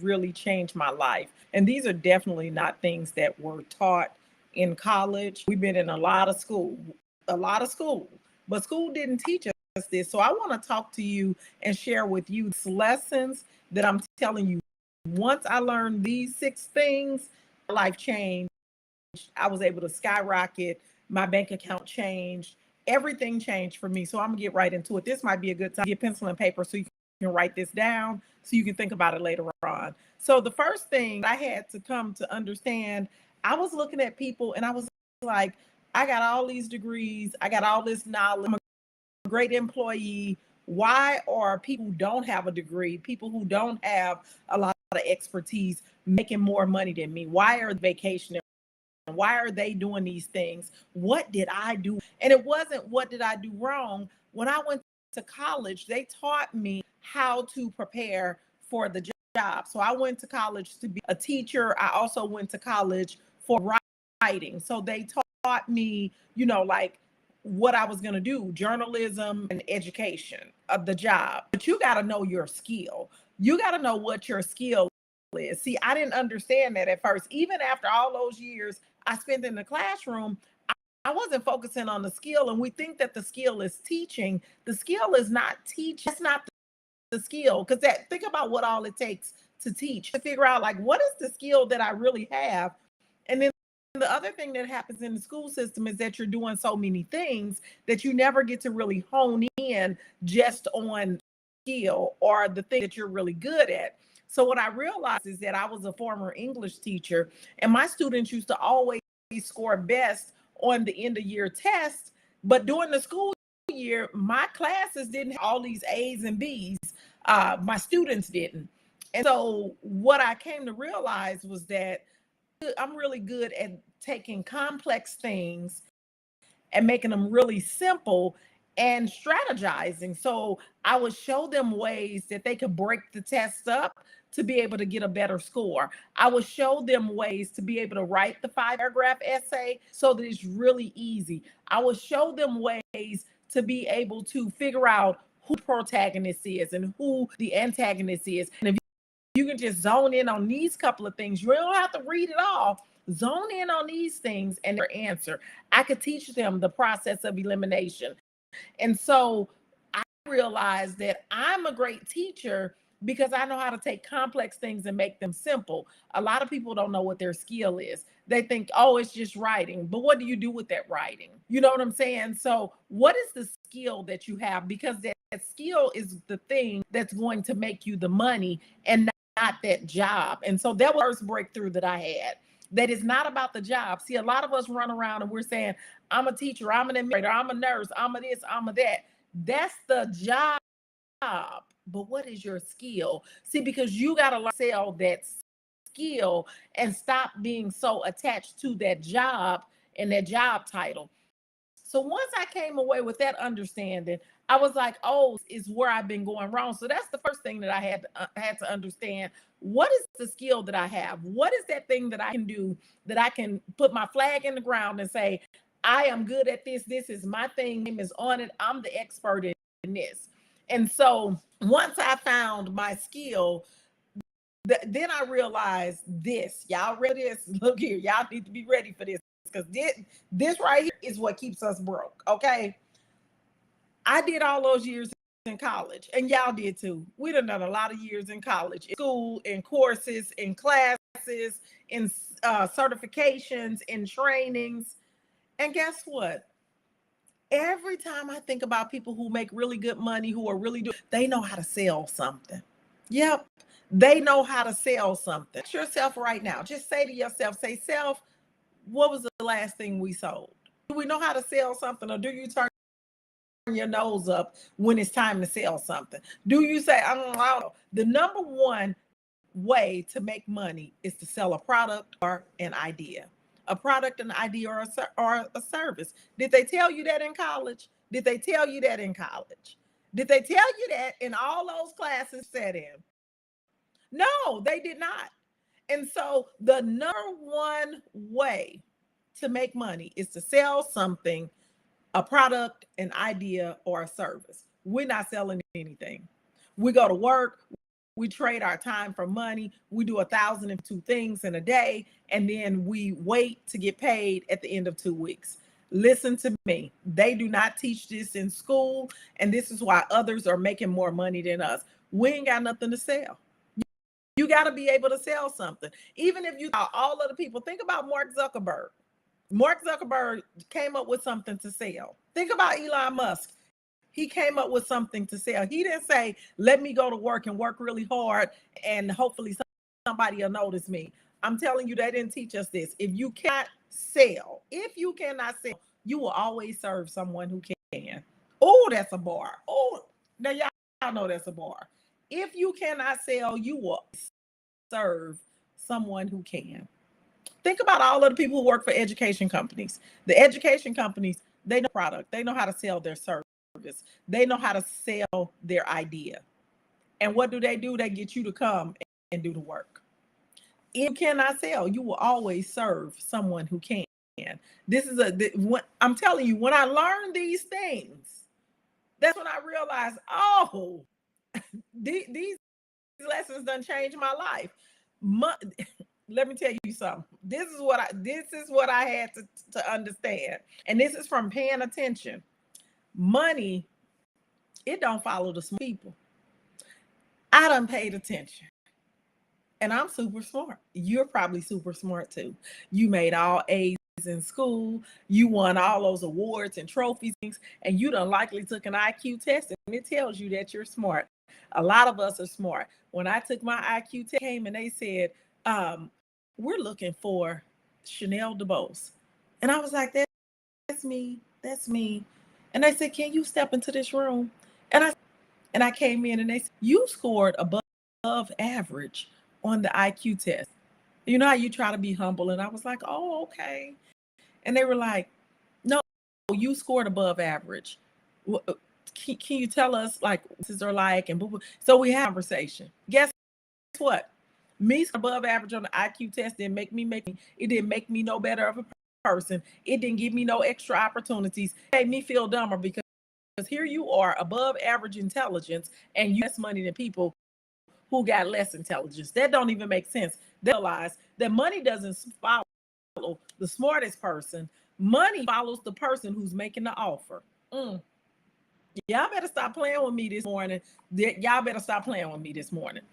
really changed my life. And these are definitely not things that were taught in college. We've been in a lot of school, but school didn't teach us this. So I want to talk to you and share with you lessons that I'm telling you. Once I learned these 6 things, my life changed. I was able to skyrocket. My bank account changed. Everything changed for me. So I'm gonna get right into it. This might be a good time to get pencil and paper so you can write this down so you can think about it later on. So the first thing I had to come to understand, I was looking at people and I was like, I got all these degrees, I got all this knowledge, I'm a great employee. Why are people who don't have a degree, people who don't have a lot of expertise, making more money than me? Why are they vacationing? Why are they doing these things? What did I do? And it wasn't what did I do wrong. When I went to college, they taught me how to prepare for the job. So I went to college to be a teacher. I also went to college for writing. So they taught me, like what I was going to do, journalism and education of the job. But you got to know your skill. You got to know what your skill is. See, I didn't understand that at first. Even after all those years I spent in the classroom, I wasn't focusing on the skill. And we think that the skill is teaching. The skill is not teaching. That's not the skill. Because think about what all it takes to teach, to figure out like what is the skill that I really have. And then the other thing that happens in the school system is that you're doing so many things that you never get to really hone in just on skill or the thing that you're really good at. So what I realized is that I was a former English teacher and my students used to always score best on the end of year test. But during the school year, my classes didn't have all these A's and B's. My students didn't. And so what I came to realize was that I'm really good at taking complex things and making them really simple and strategizing. So I would show them ways that they could break the test up to be able to get a better score. I would show them ways to be able to write the 5-paragraph essay so that it's really easy. I would show them ways to be able to figure out who the protagonist is and who the antagonist is. And if you can just zone in on these couple of things, you don't have to read it all. Zone in on these things and their answer. I could teach them the process of elimination. And so I realized that I'm a great teacher because I know how to take complex things and make them simple. A lot of people don't know what their skill is. They think, oh, it's just writing. But what do you do with that writing? You know what I'm saying? So what is the skill that you have? Because that skill is the thing that's going to make you the money and not that job. And so that was the first breakthrough that I had. That is not about the job. See, a lot of us run around and we're saying, I'm a teacher, I'm an administrator, I'm a nurse, I'm a this, I'm a that. That's the job. But what is your skill? See, because you got to learn to sell that skill and stop being so attached to that job and that job title. So once I came away with that understanding, I was like, oh, is where I've been going wrong. So that's the first thing that I had to understand. What is the skill that I have? What is that thing that I can do that I can put my flag in the ground and say, I am good at this. This is my thing. Name is on it. I'm the expert in this. And so once I found my skill, then I realized this. Y'all ready for this? Look here. Y'all need to be ready for this because this right here is what keeps us broke. Okay. I did all those years in college, and y'all did too. We done a lot of years in college, in school, in courses, in classes, in certifications, in trainings. And guess what? Every time I think about people who make really good money, who are really doing, they know how to sell something. Yep. They know how to sell something. Ask yourself right now. Just say to yourself, say, self, what was the last thing we sold? Do we know how to sell something, or do you turn your nose up when it's time to sell something? Do you say, I don't know? The number one way to make money is to sell a product or an idea. A product, an idea, or a service. Did they tell you that in college? Did they tell you that in college? Did they tell you that in all those classes set in? No, they did not. And so the number one way to make money is to sell something, a product, an idea, or a service. We're not selling anything. We go to work, We trade our time for money. We do 1,002 things in a day, and then we wait to get paid at the end of 2 weeks. Listen to me. They do not teach this in school, and this is why others are making more money than us. We ain't got nothing to sell. You got to be able to sell something. Even if you all of the people, think about Mark Zuckerberg. Mark Zuckerberg came up with something to sell. Think about Elon Musk. He came up with something to sell. He didn't say, let me go to work and work really hard and hopefully somebody will notice me. I'm telling you, they didn't teach us this. If you cannot sell, you will always serve someone who can. Oh, that's a bar. Oh, now y'all know that's a bar. If you cannot sell, you will serve someone who can. Think about all of the people who work for education companies. The education companies, they know product. They know how to sell their service. They know how to sell their idea. And what do? They get you to come and do the work. If you cannot sell, you will always serve someone who can. This is I'm telling you, when I learned these things, that's when I realized, oh, these lessons done changed my life. Let me tell you something. This is what I had to understand. And this is from paying attention. Money, it don't follow the smart people. I done paid attention. And I'm super smart. You're probably super smart too. You made all A's in school. You won all those awards and trophies, and you done likely took an IQ test, and it tells you that you're smart. A lot of us are smart. When I took my IQ test, came and they said, we're looking for Chanel DeBose. And I was like, that's me. That's me. And they said, can you step into this room? And I came in and they said, you scored above average on the IQ test. You know how you try to be humble? And I was like, oh, okay. And they were like, no, you scored above average. Can you tell us like what this are like? And so we had a conversation. Guess what? Me above average on the IQ test didn't make me it didn't make me no better of a person. It didn't give me no extra opportunities. It made me feel dumber because here you are above average intelligence and you less money than people who got less intelligence. That don't even make sense. They realize that money doesn't follow the smartest person. Money follows the person who's making the offer. Y'all better stop playing with me this morning. Y'all better stop playing with me this morning.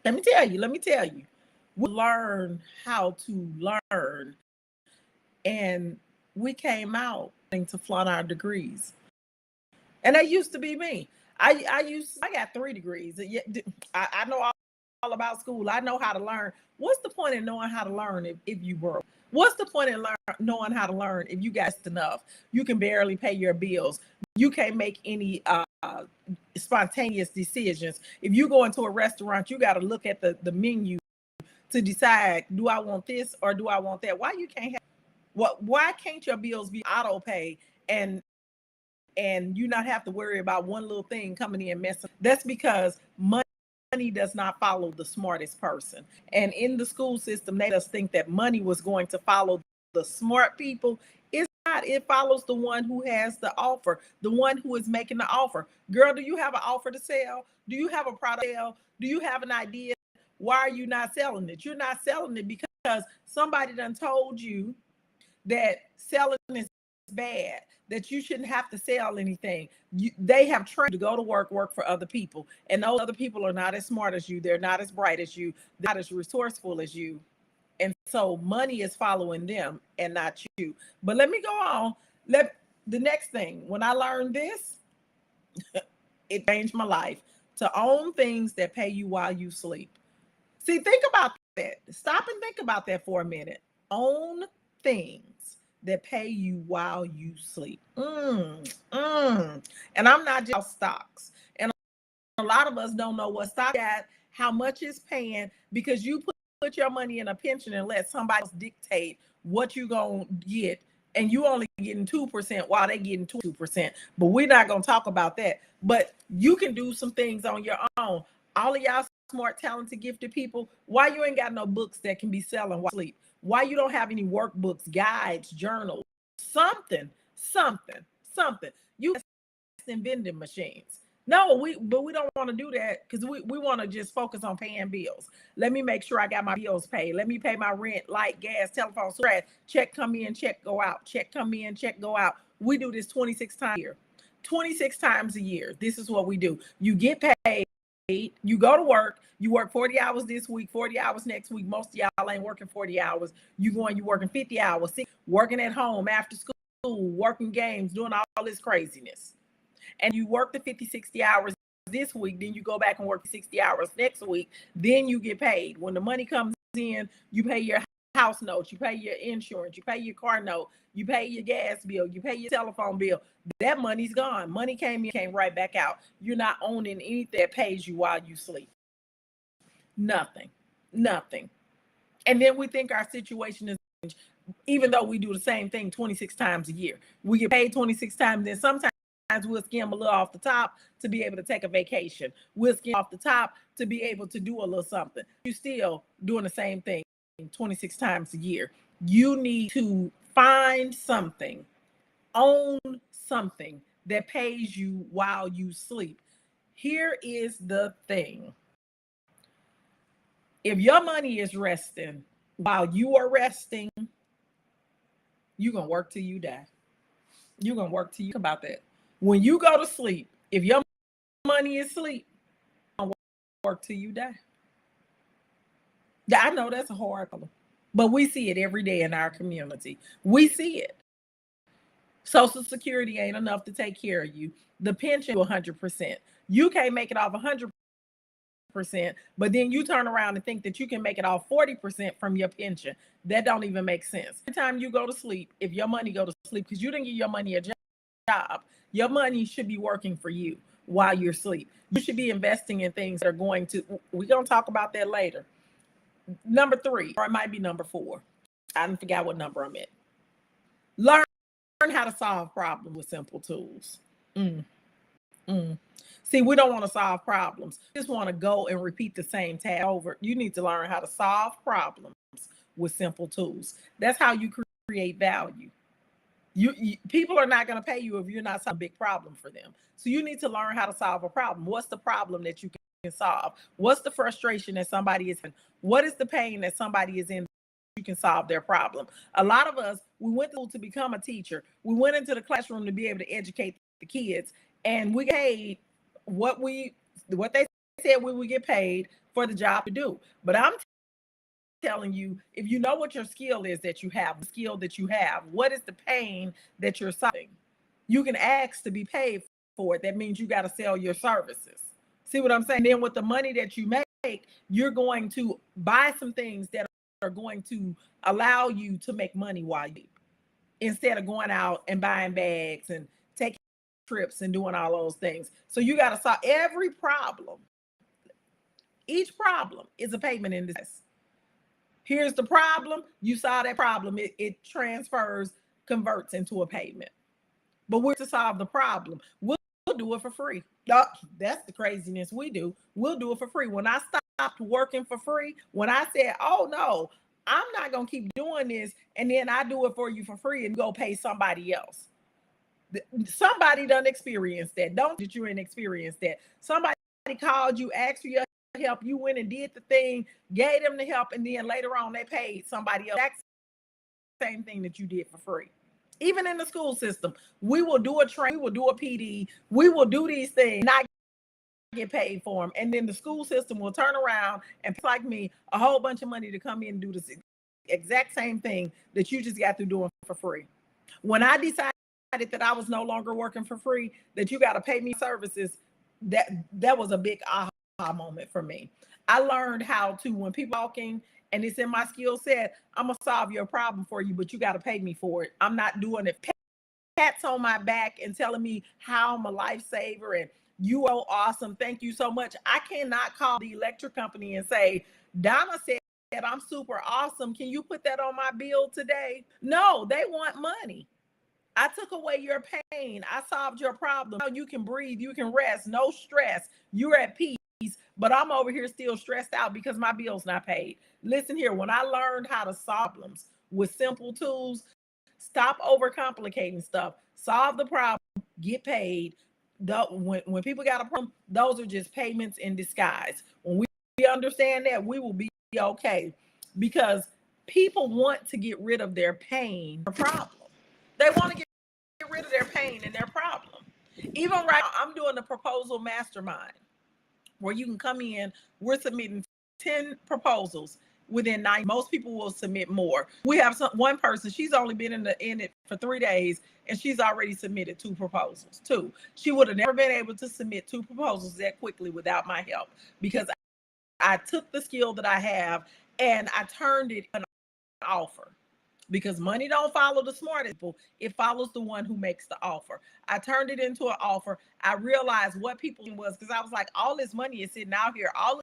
Let me tell you. We learn how to learn. And we came out to flaunt our degrees. And that used to be me. I got 3 degrees. I know all about school. I know how to learn. What's the point in knowing how to learn if you broke? What's the point in knowing how to learn if you got enough? You can barely pay your bills. You can't make any spontaneous decisions. If you go into a restaurant, you got to look at the menu to decide, do I want this or do I want that? Why can't your bills be auto pay and you not have to worry about one little thing coming in messing? That's because money does not follow the smartest person. And in the school system, they just think that money was going to follow the smart people. It's not. It follows the one who has the offer, the one who is making the offer. Girl, do you have an offer to sell? Do you have a product to sell? Do you have an idea? Why are you not selling it? You're not selling it because somebody done told you that selling is bad, that you shouldn't have to sell anything. They have trained to go to work for other people. And those other people are not as smart as you. They're not as bright as you. They're not as resourceful as you. And so money is following them and not you. But let me go on. The next thing, when I learned this, it changed my life. To own things that pay you while you sleep. See, think about that. Stop and think about that for a minute. Own things that pay you while you sleep. And I'm not just stocks. And a lot of us don't know what stock at, how much it's paying, because you put your money in a pension and let somebody else dictate what you're going to get. And you only getting 2% while they getting 2%. But we're not going to talk about that. But you can do some things on your own. All of y'all smart, talented, gifted people, why you ain't got no books that can be selling while sleep? Why you don't have any workbooks, guides, journals, something. You invest in vending machines. No, but we don't want to do that because we want to just focus on paying bills. Let me make sure I got my bills paid. Let me pay my rent, light, gas, telephone, trash. Check come in, check go out. Check come in, check go out. We do this 26 times a year. 26 times a year. This is what we do. You get paid, you go to work, you work 40 hours this week, 40 hours next week. Most of y'all ain't working 40 hours. You working 50 hours, working at home after school, working games, doing all this craziness. And you work the 50, 60 hours this week, then you go back and work 60 hours next week, then you get paid. When the money comes in, you pay your house notes, you pay your insurance, you pay your car note, you pay your gas bill, you pay your telephone bill. That money's gone. Money came in, came right back out. You're not owning anything that pays you while you sleep. Nothing. And then we think our situation is, even though we do the same thing 26 times a year. We get paid 26 times, then sometimes we'll skim a little off the top to be able to take a vacation. We'll skim off the top to be able to do a little something. You're still doing the same thing 26 times a year. You need to find something, own something that pays you while you sleep. Here is the thing. If your money is resting while you are resting, you're going to work till you die. You're going to work till you about that. When you go to sleep, if your money is sleep, you're going to work till you die. I know that's a hard problem, but we see it every day in our community. We see it. Social Security ain't enough to take care of you. The pension 100%. You can't make it off 100%, but then you turn around and think that you can make it off 40% from your pension. That don't even make sense. Every time you go to sleep, if your money go to sleep, because you didn't give your money a job, your money should be working for you while you're asleep. You should be investing in things that are going to, we're going to talk about that later. Number 3, or it might be number 4. I didn't forget what number I'm at. Learn how to solve problems with simple tools. See, we don't want to solve problems. We just want to go and repeat the same task over. You need to learn how to solve problems with simple tools. That's how you create value. People are not going to pay you if you're not solving a big problem for them. So you need to learn how to solve a problem. What's the problem that you can solve? What's the frustration that somebody is in? What is the pain that somebody is in? You can solve their problem. A lot of us, we went to school to become a teacher. We went into the classroom to be able to educate the kids, and we paid what they said we would get paid for the job to do. But I'm telling you, if you know what your skill is that you have, the skill that you have, what is the pain that you're solving? You can ask to be paid for it. That means you got to sell your services. See what I'm saying? Then with the money that you make, you're going to buy some things that are going to allow you to make money while you, instead of going out and buying bags and taking trips and doing all those things. So you got to solve every problem. Each problem is a payment in this. Here's the problem. You solve that problem. It transfers, converts into a payment. But we're to solve the problem. We'll do it for free. That's the craziness we do. We'll do it for free. When I stopped working for free, when I said, oh no, I'm not going to keep doing this, and then I do it for you for free and go pay somebody else. Somebody done experienced that. Don't that you ain't experienced that. Somebody called you, asked for your help, you went and did the thing, gave them the help, and then later on they paid somebody else. That's the same thing that you did for free. Even in the school system, we will do a train, we will do a PD, we will do these things, not get paid for them, and then the school system will turn around and, like me, a whole bunch of money to come in and do the exact same thing that you just got through doing for free. When I decided that I was no longer working for free, that you got to pay me services, that was a big aha moment for me. I learned how to, when people talking and it's in my skill set, I'm gonna solve your problem for you, but you got to pay me for it. I'm not doing it pats on my back and telling me how I'm a lifesaver and you are awesome, thank you so much. I cannot call the electric company and say, Donna said I'm super awesome, can you put that on my bill today? No, they want money. I took away your pain. I solved your problem. Now you can breathe, you can rest, no stress. You're at peace, but I'm over here still stressed out because my bill's not paid. Listen here, when I learned how to solve problems with simple tools, stop overcomplicating stuff, solve the problem, get paid, When people got a problem, those are just payments in disguise. When we understand that, we will be okay, because people want to get rid of their pain or problem. They want to get rid of their pain and their problem. Even right now, I'm doing the Proposal Mastermind, where you can come in. We're submitting 10 proposals within 9. Most people will submit more. We have one person, she's only been in it for 3 days, and she's already submitted 2 proposals. 2. She would have never been able to submit 2 proposals that quickly without my help, because I took the skill that I have and I turned it an offer. Because money don't follow the smartest people, it follows the one who makes the offer. I turned it into an offer. I realized what people was, because I was like, all this money is sitting out here, all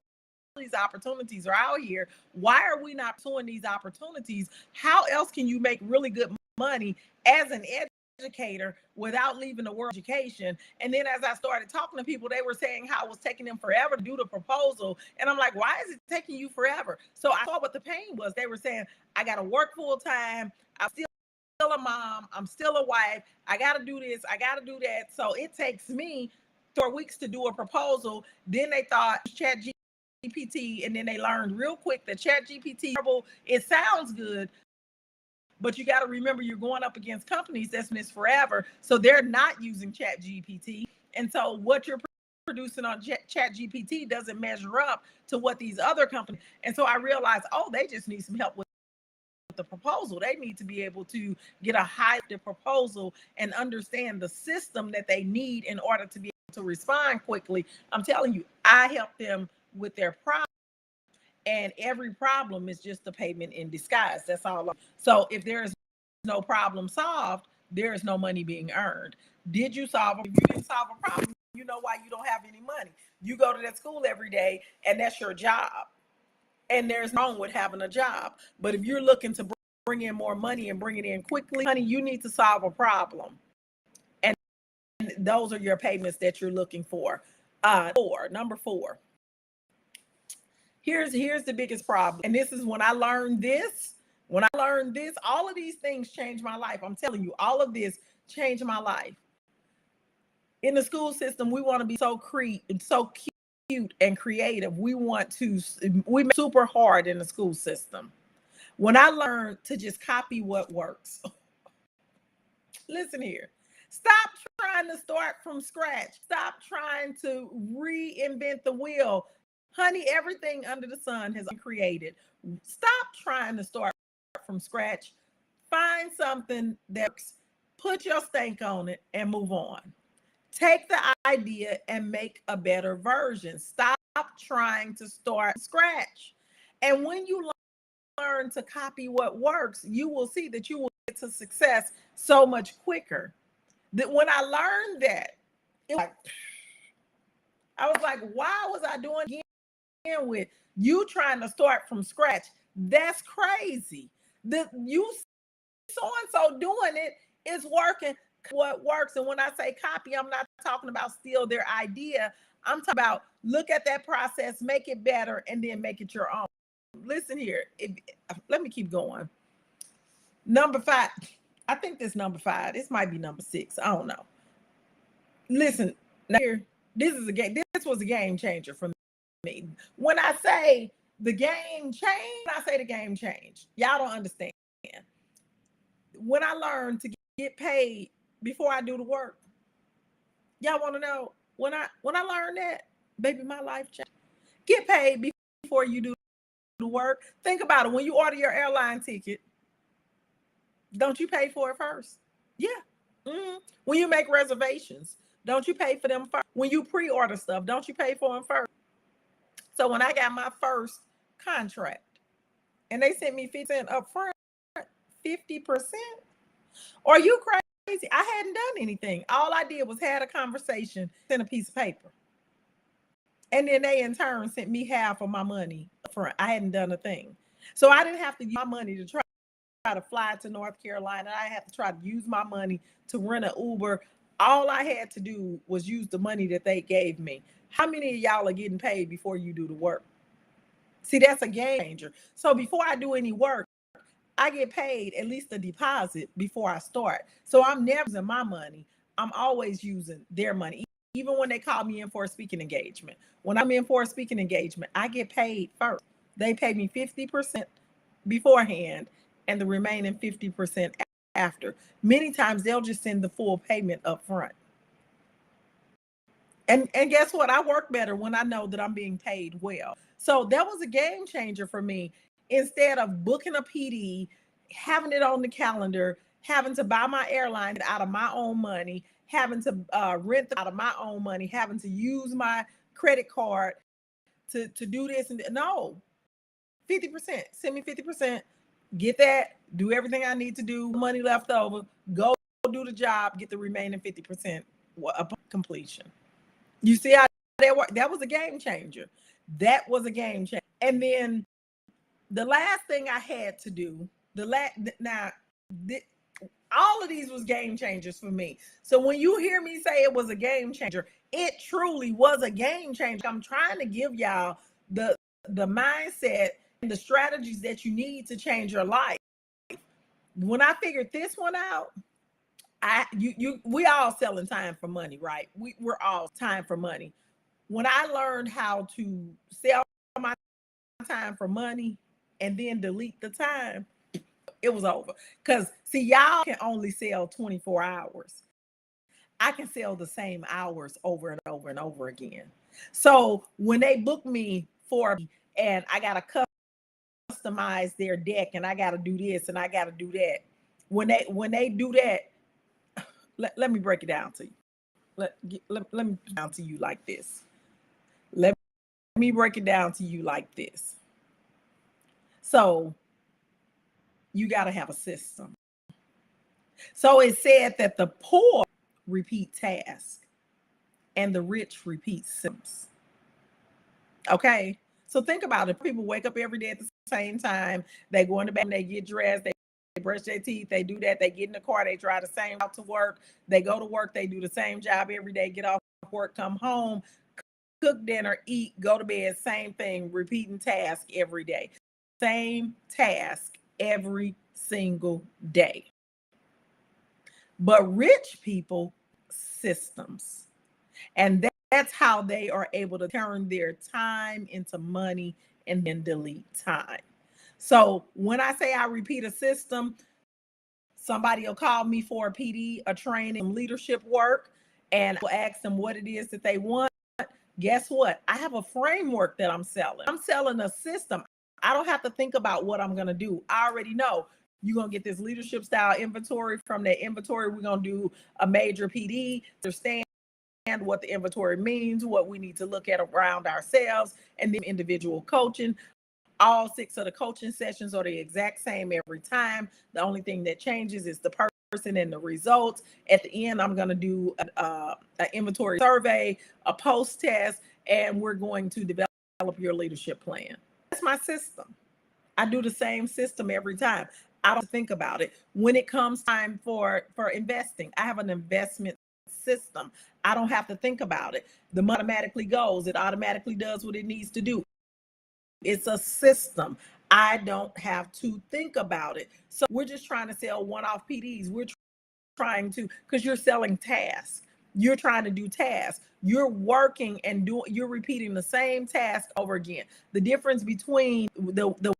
these opportunities are out here. Why are we not pursuing these opportunities? How else can you make really good money as an educator without leaving the world of education? And then as I started talking to people, they were saying how it was taking them forever to do the proposal. And I'm like, why is it taking you forever? So I saw what the pain was. They were saying, I got to work full time. I'm still a mom. I'm still a wife. I got to do this. I got to do that. So it takes me 4 weeks to do a proposal. Then they thought ChatGPT, and then they learned real quick that ChatGPT, it sounds good, but you got to remember you're going up against companies that's been this forever, so they're not using ChatGPT, and so what you're producing on ChatGPT doesn't measure up to what these other companies. And so I realized, oh, they just need some help with the proposal. They need to be able to get a high proposal and understand the system that they need in order to be able to respond quickly. I'm telling you, I help them with their problem, and every problem is just a payment in disguise. That's all. So if there is no problem solved, there is no money being earned. Did you solve? If you didn't solve a problem, you know why you don't have any money. You go to that school every day, and that's your job. And there's nothing wrong with having a job. But if you're looking to bring in more money and bring it in quickly, honey, you need to solve a problem. And those are your payments that you're looking for. Number 4. Here's the biggest problem. And this is when I learned this. When I learned this, all of these things changed my life. I'm telling you, all of this changed my life. In the school system, we want to be so cute and creative. We make super hard in the school system. When I learned to just copy what works. Listen here. Stop trying to start from scratch. Stop trying to reinvent the wheel. Honey, everything under the sun has been created. Stop trying to start from scratch. Find something that works, put your stank on it, and move on. Take the idea and make a better version. Stop trying to start from scratch. And when you learn to copy what works, you will see that you will get to success so much quicker. That when I learned that, I was like, why was I doing it again with you trying to start from scratch? That's crazy. You so-and-so doing it is working. What works. And when I say copy, I'm not talking about steal their idea. I'm talking about look at that process, make it better, and then make it your own. Listen here. Let me keep going. Number 5. I think this number 5. This might be number 6. I don't know. Listen, now here, this was a game changer for me. When I say the game changed, y'all don't understand. When I learned to get paid before I do the work, y'all want to know, when I learned that, baby, my life changed. Get paid before you do the work. Think about it. When you order your airline ticket, don't you pay for it first? Yeah. Mm-hmm. When you make reservations, don't you pay for them first? When you pre-order stuff, don't you pay for them first? So when I got my first contract and they sent me 50% up front, 50%? Are you crazy? I hadn't done anything. All I did was had a conversation, sent a piece of paper. And then they in turn sent me half of my money up front. I hadn't done a thing. So I didn't have to use my money to try to fly to North Carolina. I had to try to use my money to rent an Uber. All I had to do was use the money that they gave me. How many of y'all are getting paid before you do the work? See, that's a game changer. So before I do any work, I get paid at least a deposit before I start. So I'm never using my money. I'm always using their money. even when they call me in for a speaking engagement. When I'm in for a speaking engagement, I get paid first. They pay me 50% beforehand and the remaining 50% after. Many times they'll just send the full payment up front. And guess what? I work better when I know that I'm being paid well. So that was a game changer for me. Instead of booking a PD, having it on the calendar, having to buy my airline out of my own money, having to rent out of my own money, having to use my credit card to do this and no, 50%. Send me 50%. Get that. Do everything I need to do. Money left over. Go do the job. Get the remaining 50% upon completion. You see how that worked? That was a game changer. That was a game changer. And then the last thing I had to do, all of these was game changers for me. So when you hear me say it was a game changer, it truly was a game changer. I'm trying to give y'all the mindset and the strategies that you need to change your life. When I figured this one out, we all selling time for money, right? We're all time for money. When I learned how to sell my time for money and then delete the time, it was over. Because see, y'all can only sell 24 hours. I can sell the same hours over and over and over again. So when they book me for, and I got to customize their deck and I got to do this and I got to do that. When they do that, let me break it down to you. Let me break it down to you like this. Let me break it down to you like this. So you got to have a system. So it said that the poor repeat tasks and the rich repeat systems. Okay. So think about it. People wake up every day at the same time. They go in the bathroom, they get dressed, they brush their teeth, they do that, they get in the car, they drive the same route to work, they go to work, they do the same job every day, get off work, come home, cook dinner, eat, go to bed, same thing, repeating task every day. Same task every single day. But rich people, systems. And that's how they are able to turn their time into money and then delete time. So when I say I repeat a system, somebody will call me for a PD, a training, leadership work, and I'll ask them what it is that they want. Guess what? I have a framework that I'm selling. I'm selling a system. I don't have to think about what I'm going to do. I already know you're going to get this leadership style inventory. From that inventory, we're going to do a major PD to understand what the inventory means, what we need to look at around ourselves, and then individual coaching. All 6 of the coaching sessions are the exact same every time. The only thing that changes is the person and the results. At the end, I'm going to do an inventory survey, a post test, and we're going to develop your leadership plan. That's my system. I do the same system every time. I don't think about it. When it comes time for investing, I have an investment system. I don't have to think about it. The money automatically goes. It automatically does what it needs to do. It's a system. I don't have to think about it. So we're just trying to sell one-off PDs. We're trying to, because you're selling tasks. You're trying to do tasks. You're working and you're repeating the same task over again. The difference between the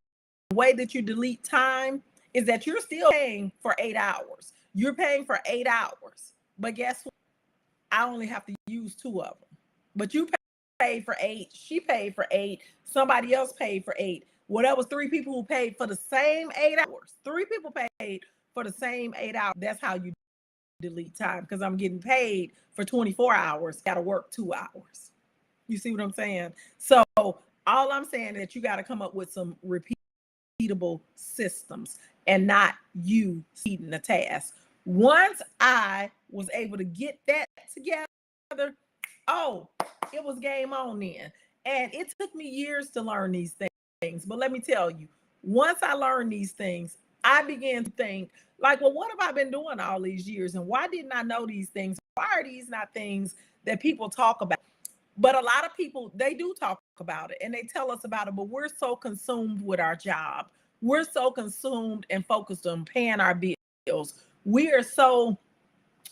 way that you delete time is that you're still paying for 8 hours. You're paying for 8 hours. But guess what? I only have to use 2 of them. But you paid for 8. She paid for 8. Somebody else paid for 8. Well, that was 3 people who paid for the same 8 hours. 3 people paid for the same 8 hours. That's how you delete time, because I'm getting paid for 24 hours. Got to work 2 hours. You see what I'm saying? So all I'm saying is that you got to come up with some repeatable systems and not you seeding the task. Once I was able to get that together, it was game on then. And it took me years to learn these things. But let me tell you, once I learned these things, I began to think like, well, what have I been doing all these years? And why didn't I know these things? Why are these not things that people talk about? But a lot of people, they do talk about it and they tell us about it, but we're so consumed with our job. We're so consumed and focused on paying our bills. We are so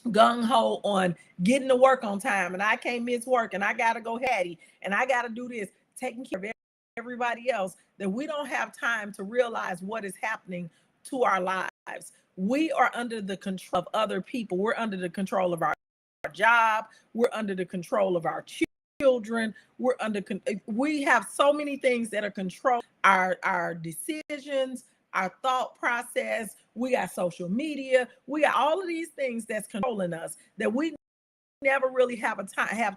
gung-ho on getting to work on time, and I can't miss work, and I gotta go Hattie, and I gotta do this, taking care of everybody else, that we don't have time to realize what is happening to our lives. We are under the control of other people. We're under the control of our job. We're under the control of our children. We have so many things that are controlling our decisions, our thought process. We got social media. We got all of these things that's controlling us, that we never really have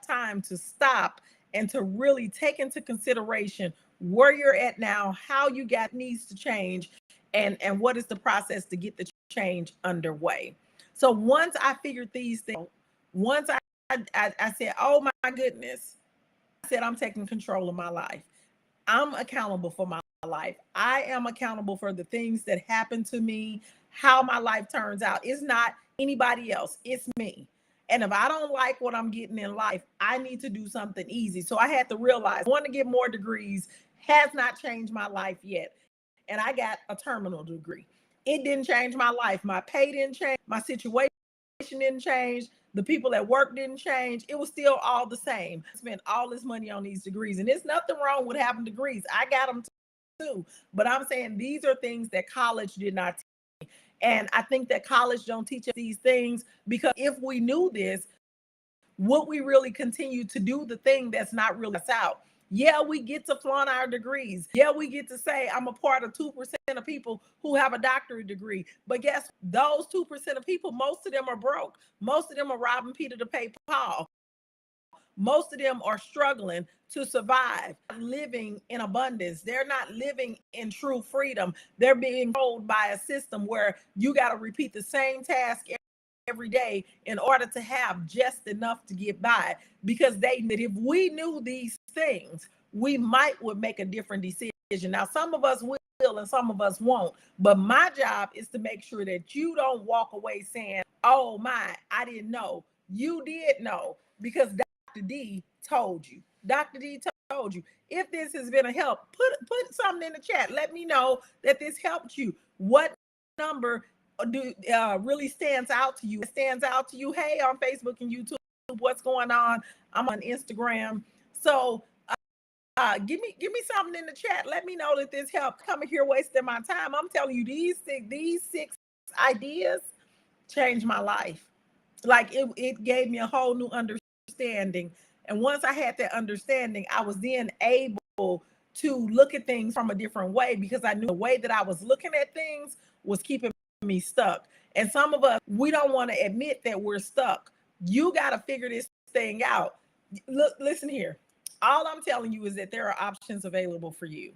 time to stop and to really take into consideration where you're at now, how you got needs to change, and what is the process to get the change underway. So once I figured these things, once I said, oh my goodness, I said, I'm taking control of my life. I'm accountable for my life. I am accountable for the things that happen to me, how my life turns out. It's not anybody else, it's me. And if I don't like what I'm getting in life, I need to do something easy. So I had to realize, I want to get more degrees has not changed my life yet. And I got a terminal degree. It didn't change my life. My pay didn't change. My situation didn't change. The people at work didn't change. It was still all the same. I spent all this money on these degrees, and there's nothing wrong with having degrees. I got them too. But I'm saying these are things that college did not teach. And I think that college don't teach us these things, because if we knew this, would we really continue to do the thing that's not really us out? Yeah, we get to flaunt our degrees. Yeah, we get to say I'm a part of 2% of people who have a doctorate degree. But guess those 2% of people, most of them are broke. Most of them are robbing Peter to pay Paul. Most of them are struggling to survive, living in abundance. They're not living in true freedom. They're being told by a system where you got to repeat the same task every day in order to have just enough to get by, because that if we knew these things, we would make a different decision. Now, some of us will and some of us won't, but my job is to make sure that you don't walk away saying, oh my, I didn't know. You did know, because Dr. D told you. Dr. D told you. If this has been a help, put something in the chat. Let me know that this helped you. What number really stands out to you? It stands out to you. Hey, on Facebook and YouTube, what's going on? I'm on Instagram. So give me something in the chat. Let me know that this helped. Coming here wasting my time. I'm telling you, these six ideas changed my life. Like it gave me a whole new understanding. And once I had that understanding, I was then able to look at things from a different way, because I knew the way that I was looking at things was keeping me stuck. And some of us, we don't want to admit that we're stuck. You got to figure this thing out. Look, listen here. All I'm telling you is that there are options available for you.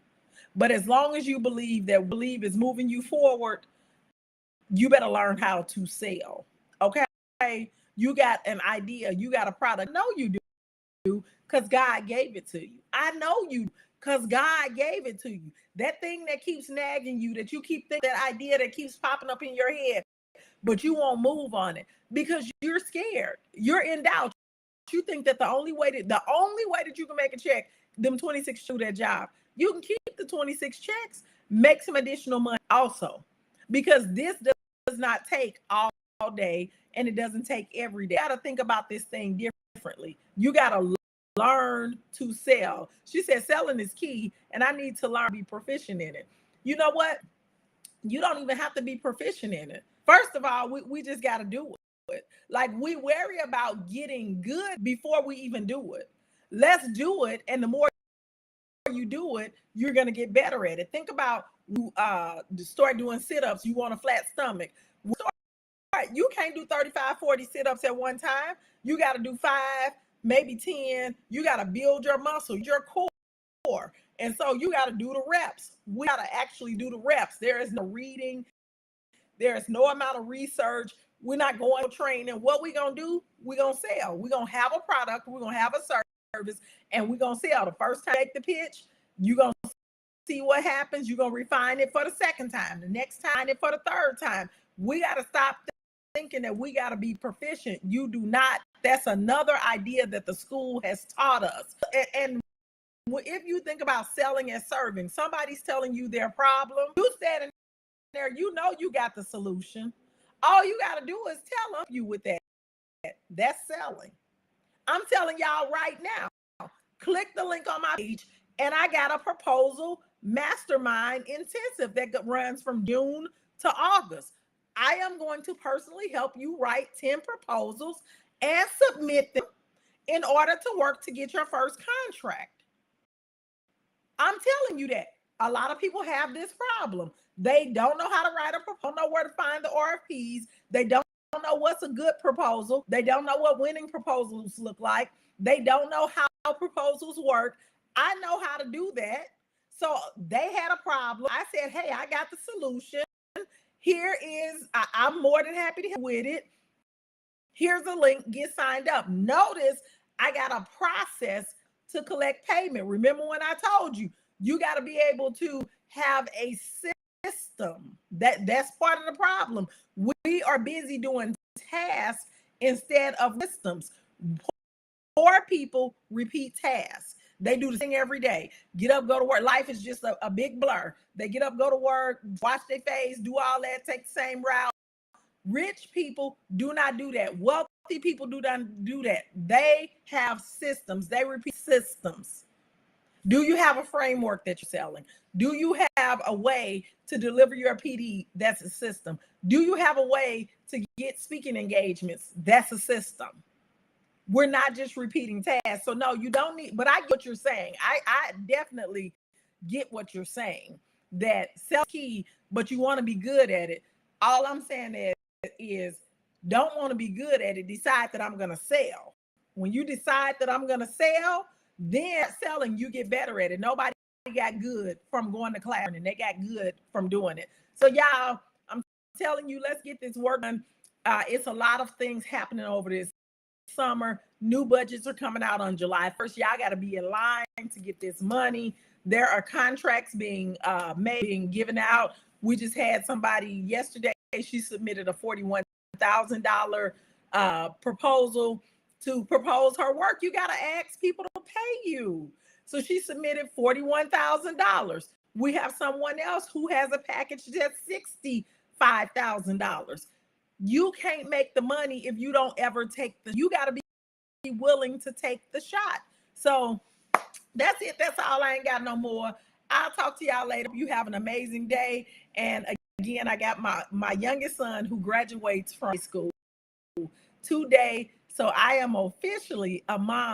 But as long as you believe that believe is moving you forward, you better learn how to sell. Okay? You got an idea, you got a product. No, you do, because God gave it to you. I know you, because God gave it to you. That thing that keeps nagging you, that you keep thinking, that idea that keeps popping up in your head, but you won't move on it because you're scared. You're in doubt. You think that the only way that you can make a check, them 26 to that job, you can keep the 26 checks, make some additional money also, because this does not take all day, and it doesn't take every day. You got to think about this thing differently. You got to learn to sell. She said selling is key, and I need to learn to be proficient in it. You know what? You don't even have to be proficient in it. First of all, we just got to do it. Like, we worry about getting good before we even do it. Let's do it, and the more you do it, you're going to get better at it. Think about start doing sit-ups. You want a flat stomach. You can't do 35, 40 sit-ups at one time. You got to do 5, maybe 10. You got to build your muscle, your core. And so you got to do the reps. We got to actually do the reps. There is no reading. There is no amount of research. We're not going to train. And what we're going to do, we're going to sell. We're going to have a product. We're going to have a service, and we're going to sell. The first time you make the pitch, you're going to see what happens. You're going to refine it for the second time. The next time, it for the third time. We got to stop thinking that we got to be proficient. You do not. That's another idea that the school has taught us. And if you think about selling and serving, somebody's telling you their problem. You standing there, you know you got the solution. All you got to do is tell them you with that. That's selling. I'm telling y'all right now, click the link on my page and I got a proposal mastermind intensive that runs from June to August. I am going to personally help you write 10 proposals and submit them in order to work to get your first contract. I'm telling you that a lot of people have this problem. They don't know how to write a proposal, don't know where to find the RFPs. They don't know what's a good proposal. They don't know what winning proposals look like. They don't know how proposals work. I know how to do that. So they had a problem. I said, hey, I got the solution. Here is, I'm more than happy to help with it. Here's a link, get signed up. Notice I got a process to collect payment. Remember when I told you, you got to be able to have a system. That's part of the problem. We are busy doing tasks instead of systems. Poor people repeat tasks. They do the thing every day. Get up, go to work. Life is just a big blur. They get up, go to work, wash their face, do all that, take the same route. Rich people do not do that. Wealthy people do not do that. They have systems. They repeat systems. Do you have a framework that you're selling? Do you have a way to deliver your PD? That's a system. Do you have a way to get speaking engagements? That's a system. We're not just repeating tasks. So no, you don't need, but I get what you're saying. I definitely get what you're saying, that sell key, but you want to be good at it. All I'm saying is don't want to be good at it. Decide that I'm going to sell. When you decide that I'm going to sell, then selling, you get better at it. Nobody got good from going to class and they got good from doing it. So y'all, I'm telling you, let's get this work done. It's a lot of things happening over this summer. New budgets are coming out on July 1st. Y'all got to be in line to get this money. There are contracts being made, being given out. We just had somebody yesterday. She submitted a $41,000 proposal to propose her work. You got to ask people to pay you. So she submitted $41,000. We have someone else who has a package that's $65,000. You can't make the money if you don't ever you got to be willing to take the shot. So that's it. That's all. I ain't got no more. I'll talk to y'all later. You have an amazing day. And again, I got my youngest son who graduates from high school today. So I am officially a mom